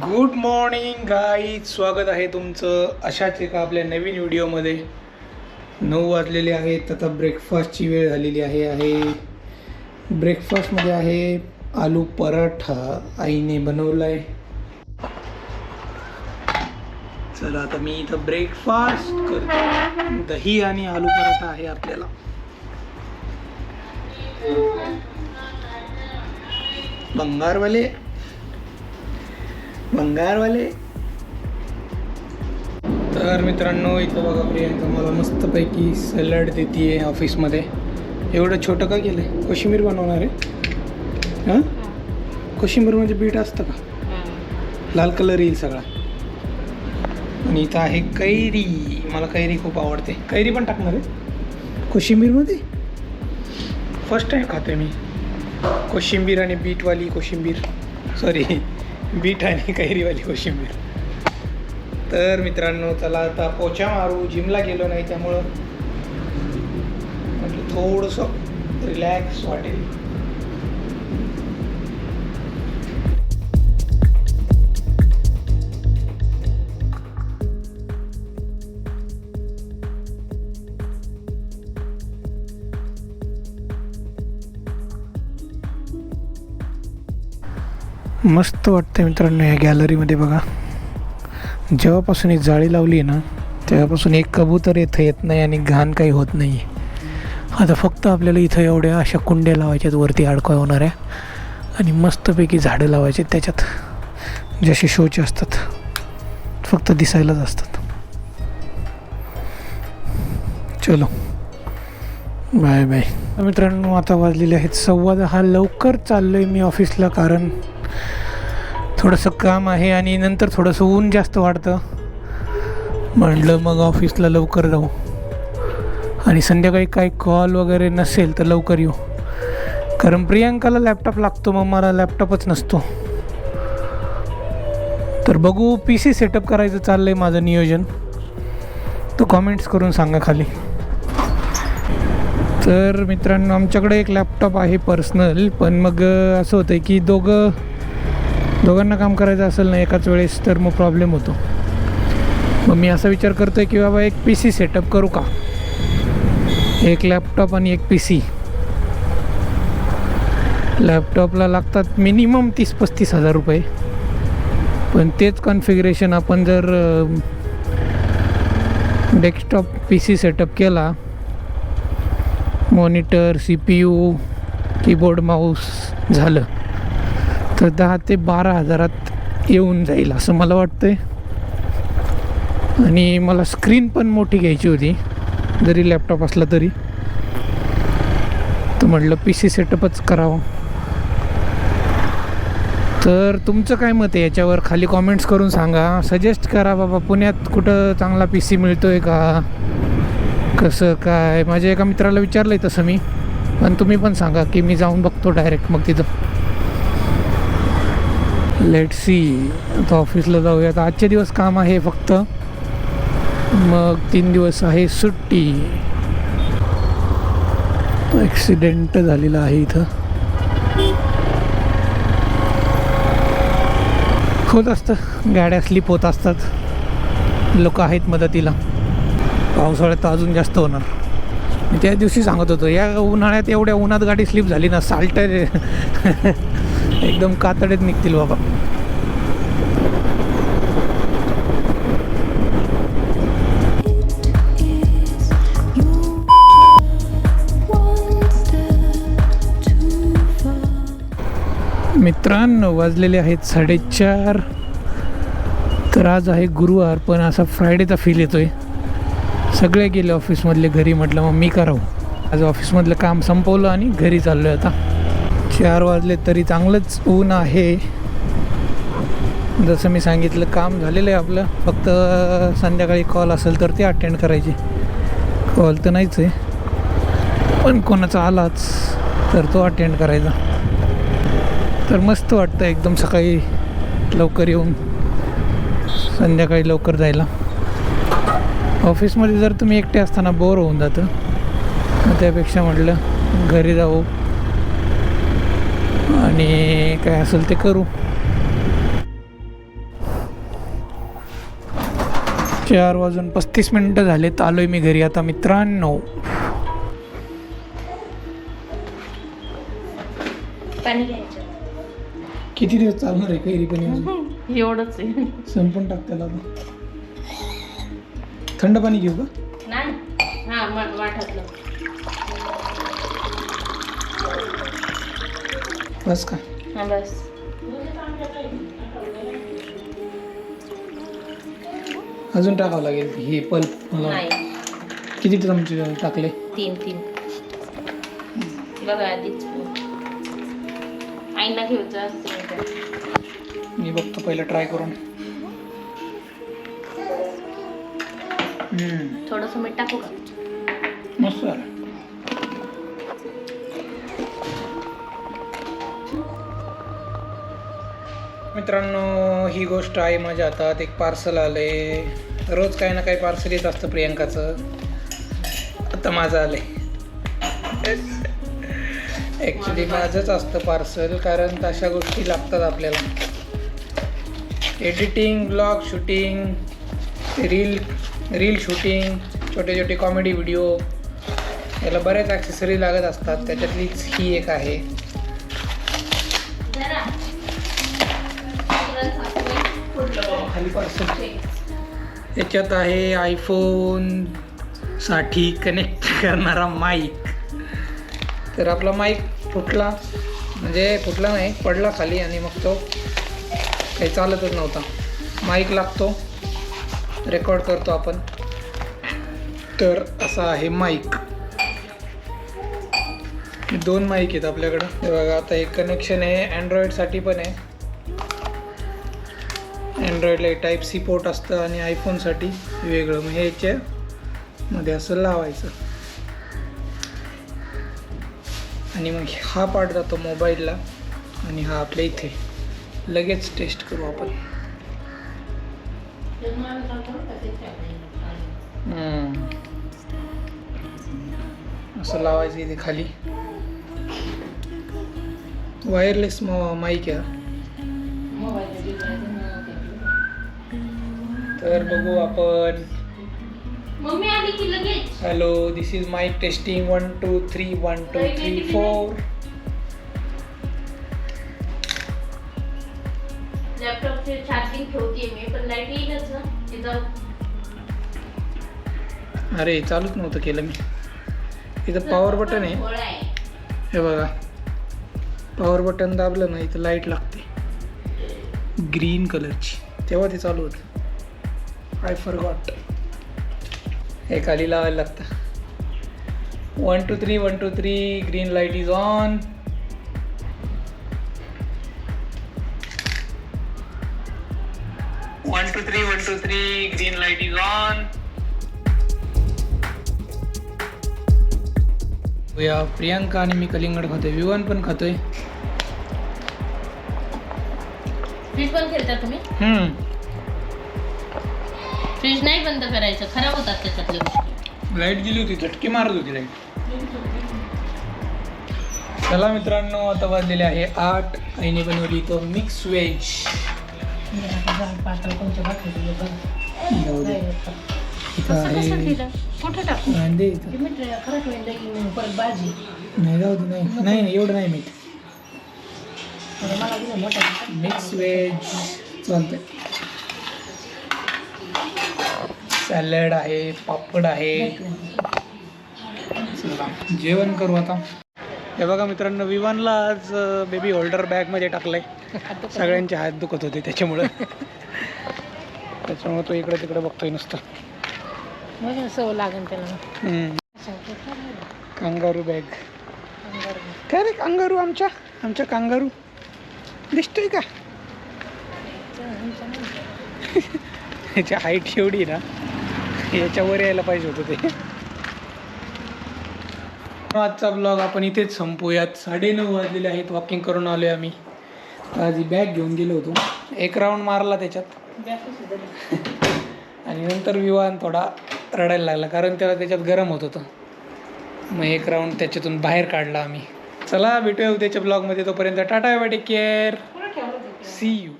Good morning guys, स्वागत आहे तुमचं अशाच एका आपल्या नवीन व्हिडिओमध्ये. 9 वाजलेले आहेत. आता ब्रेकफास्टची वेळ झालेली आहे. ब्रेकफास्टमध्ये आहे आलू पराठा, आईने बनवला आहे. चला आता मी इथं ब्रेकफास्ट करतो. दही आणि आलू पराठा आहे आपल्याला. बंगारवाले तर मित्रांनो, इथं बघा प्रियांका मला मस्तपैकी सॅलड देते ऑफिसमध्ये. एवढं छोटं का केलं? कोशिंबीर बनवणार आहे. हां, कोशिंबीर म्हणजे बीट असतं का? लाल कलर येईल सगळा. आणि इथं आहे कैरी. मला कैरी खूप आवडते. कैरी पण टाकणार आहे कोशिंबीरमध्ये. फर्स्ट टाईम खाते मी कोशिंबीर आणि बीटवाली कोशिंबीर. सॉरी, बीट आणि कैरीवाली कोशिंबीर. तर मित्रांनो, चला आता पोचा मारू. जिमला गेलो नाही त्यामुळं म्हटलं थोडंसं रिलॅक्स वाटेल. मस्त वाटतं मित्रांनो या गॅलरीमध्ये. बघा, जेव्हापासून ही जाळी लावली आहे ना तेव्हापासून एक कबूतर इथं येत नाही आणि घाण काही होत नाही. आता फक्त आपल्याला इथं एवढ्या अशा कुंड्या लावायच्यात वरती अडकवा होणाऱ्या, आणि मस्तपैकी झाडं लावायचे त्याच्यात, जसे शोचे असतात, फक्त दिसायलाच असतात. चलो बाय बाय मित्रांनो. आता वाजलेले आहेत 10:15. लवकर चाललो आहे मी ऑफिसला, कारण थोडंसं काम आहे आणि नंतर थोडंसं ऊन जास्त वाढतं. म्हटलं मग ऑफिसला लवकर जाऊ, आणि संध्याकाळी काही कॉल वगैरे नसेल तर लवकर येऊ, कारण प्रियांकाला लॅपटॉप लागतो, मग मला लॅपटॉपच नसतो. तर बघू, PC सेटअप करायचं चाललं आहे माझं नियोजन. तो कॉमेंट्स करून सांगा खाली. तर मित्रांनो, आमच्याकडे एक लॅपटॉप आहे पर्सनल, पण मग असं होतं की दोघांना काम करायचं असेल ना एकाच वेळेस तर मग प्रॉब्लेम होतो. मग मी असा विचार करतो आहे की बाबा एक PC सेटअप करू का. एक लॅपटॉप आणि एक PC. लॅपटॉपला लागतात मिनिमम 30-35 हजार रुपये, पण तेच कॉन्फिगरेशन आपण जर डेस्कटॉप PC सेटअप केला, मॉनिटर, CPU, कीबोर्ड, माऊस झालं, तर 10 ते 12 हजारात येऊन जाईल असं मला वाटतंय. आणि मला स्क्रीन पण मोठी घ्यायची होती, जरी लॅपटॉप असला तरी. तर म्हटलं PC सेटअपच करावं. तर तुमचं काय मत आहे याच्यावर खाली कॉमेंट्स करून सांगा. सजेस्ट करा बाबा, पुण्यात कुठं चांगला PC मिळतो आहे का, कसं काय. माझ्या एका मित्राला विचारलं आहे तसं मी, पण तुम्ही पण सांगा की मी जाऊन बघतो डायरेक्ट मग तिथं. Let see. आता ऑफिसला जाऊयात. आजचे दिवस काम आहे फक्त, मग 3 दिवस आहे सुट्टी. ॲक्सिडेंट झालेला आहे इथं. होत असतं, गाड्या स्लिप होत असतात, लोक आहेत मदतीला. पावसाळ्यात तर अजून जास्त होणार. मी त्या दिवशी सांगत होतो, या उन्हाळ्यात एवढ्या उन्हात गाडी स्लिप झाली ना, साल्ट एकदम कातडीत निघतील बाबा. मित्रांनो, वाजलेले आहेत 4:30. तर आज आहे गुरुवार, पण असा फ्रायडेचा फील येतोय. सगळे गेले ऑफिसमधले घरी. म्हटलं मग मी करावं. आज ऑफिसमधलं काम संपवलं आणि घरी चाललो आहे. आता 4 वाजले तरी चांगलंच ऊन आहे. जसं मी सांगितलं, काम झालेलं आहे आपलं. फक्त संध्याकाळी कॉल असेल तर ते अटेंड करायचे. कॉल तर नाहीच आहे, पण कोणाचा आलाच तर तो अटेंड करायचा. तर मस्त वाटतं एकदम सकाळी लवकर येऊन संध्याकाळी लवकर जायला. ऑफिसमध्ये जर तुम्ही एकटे असताना बोर होऊन जातं, मग त्यापेक्षा म्हटलं घरी जाऊ आणि काय असेल ते करू. 4:35 झालेत. आलोय मी घरी आता मित्रांनो. पाणी घ्यायचं. किती दिवस चालणार आहे कैरी पण अजून? एवढंच आहे. संपून टाक त्याला आता. थंड पाणी घेऊ का? नाही. हा वाटातलं. बस का? हा बस. अजून टाकावं लागेल हे पल्प मला. नाही. किती चमचे टाकले? 3 बघा आधीच आईना घेऊचं असते. मी बघतो पहिलं ट्राय करून. थोडंसं मीठ टाकू का? मस्त झालं. मित्रांनो ही गोष्ट आहे माझ्या हातात. एक पार्सल आले. रोज काही ना काही पार्सल येत असतं प्रियंकाचं. आता माझं आलंय. ॲक्च्युली माझंच असतं पार्सल, कारण तशा गोष्टी लागतात आपल्याला. Editing, blog shooting, reel shooting, छोटे छोटे कॉमेडी व्हिडिओ, याला बरेच ॲक्सेसरी लागत असतात. त्याच्यातलीच ही एक आहे. खाली पार्सल. याच्यात आहे आयफोन साठी कनेक्ट करणारा माईक. तर आपला माईक फुटला, म्हणजे फुटला नाही, पडला खाली आणि मग तो काही चालतच नव्हता. माईक लागतो, रेकॉर्ड करतो आपण. तर असा आहे माईक. 2 माईक आहेत आपल्याकडं. हे बघा, आता एक कनेक्शन आहे अँड्रॉइडसाठी पण आहे. अँड्रॉइडला टाईप-सी पोर्ट असतं आणि आयफोनसाठी वेगळं. मग ह्याच्यामध्ये असं लावायचं आणि मग हा पार्ट जातो मोबाईलला आणि हा आपल्या इथे. लगेच टेस्ट करू आपण. असं लावायचं इथे खाली. वायरलेस माईक आहे. तर बघू आपण. Hello, this is mike testing 1 2 3 1 2 3 4. लॅपटॉपचे चार्जिंग ठेवते मी, पण लाईट येईलच ना. अरे चालूच नव्हतं केलं मी. इथं पॉवर बटन आहे. हे बघा, पॉवर बटन दाबलं ना इथं लाईट लागते ग्रीन कलरची, तेव्हा ते चालू होतं. I forgot. हे खाली लावायला लागतं. 1 2 3 1 2 3 green light is on. One two three green light is on. या प्रियांका आणि मी कलिंगड खातोय. विवान पण खातोय. फ्रीज बंद केलं तुम्ही? फ्रीज नाही बंद करायचं, खराब होतात त्याच्यातल्या गोष्टी. लाईट गेली होती, झटके मारत होती लाईट. चला मित्रांनो, आता वाजलेले आहे 8. आईने बनवली तो मिक्स व्हेज. नाही एवढं नाही मीठ. मिक्स व्हेज चालतंय. सॅलड आहे, पापड आहे. चला जेवण करू आता. हे बघा मित्रांनो, विवानला आज बेबी होल्डर बॅगमध्ये टाकलंय. सगळ्यांचे हात दुखत होते त्याच्यामुळं. त्याच्यामुळे तो इकडे तिकडे बघतोय नुसतं. सवय लागेल त्याला. Kangaroo bag. काय रे कांगारू? आमच्या कांगारू दिसतोय का? याची हाईट एवढी ना, याच्यावर यायला पाहिजे होतं ते. आजचा ब्लॉग आपण इथेच संपूयात. 9:30 वाजलेले आहेत. वॉकिंग करून आलोय आम्ही. आज ही बॅग घेऊन गेलो होतो. 1 राऊंड मारला त्याच्यात आणि नंतर विवान थोडा रडायला लागला, कारण त्याच्यात गरम होत होतं. मग 1 राऊंड त्याच्यातून बाहेर काढला आम्ही. चला भेटूया उद्याच्या ब्लॉगमध्ये. तोपर्यंत tata, bye, take care, see you.